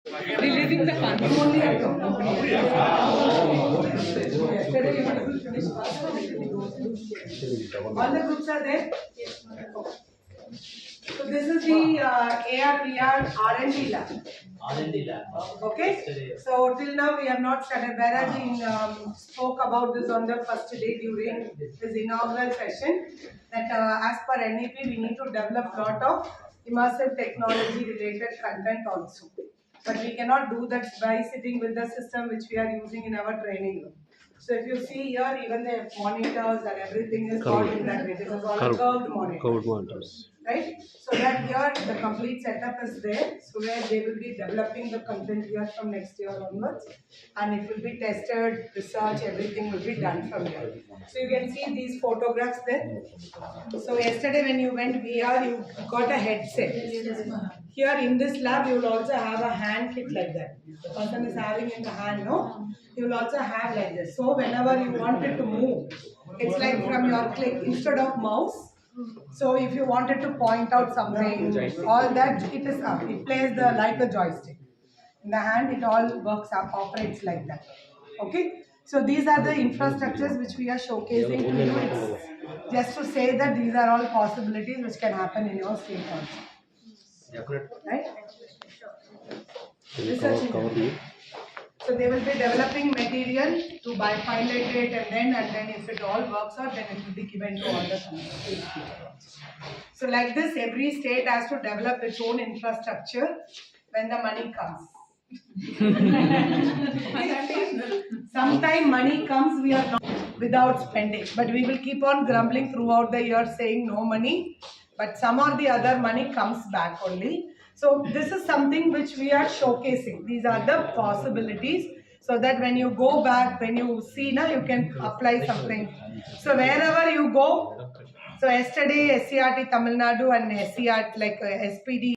Releasing the funds. Only all the groups are there? So this is the AR/VR R&D lab. R&D lab. Okay. So till now we have not started. Whereas we spoke about this on the first day during this inaugural session, that as per NEP we need to develop lot of immersive technology related content also. But we cannot do that by sitting with the system which we are using in our training room. So if you see here, even the monitors and everything is not in that way. This is all curved monitor. Curved monitors. Right? So that here the complete setup is there. So where they will be developing the content here from next year onwards. And it will be tested, research, everything will be done from here. So you can see these photographs there. So yesterday when you went VR, you got a headset. Here in this lab, you will also have a hand kit like that. The person is having in the hand, no? You will also have like this. So whenever you want it to move, it's like from your click instead of mouse. So if you wanted to point out something, all that, it is up. It plays like a joystick. In the hand, it all works up, operates like that. Okay? So these are the infrastructures which we are showcasing to you. It's just to say that these are all possibilities which can happen in your state also. Right? So they will be developing material to pilot it, and then if it all works out, then it will be given to all the countries. So like this, every state has to develop its own infrastructure when the money comes. Sometime money comes, we are not without spending, but we will keep on grumbling throughout the year saying no money, but some or the other money comes back only. So this is something which we are showcasing. These are the possibilities, so that when you go back, when you see now, you can apply something. So wherever you go, so yesterday SCRT Tamil Nadu and SCRT like SPD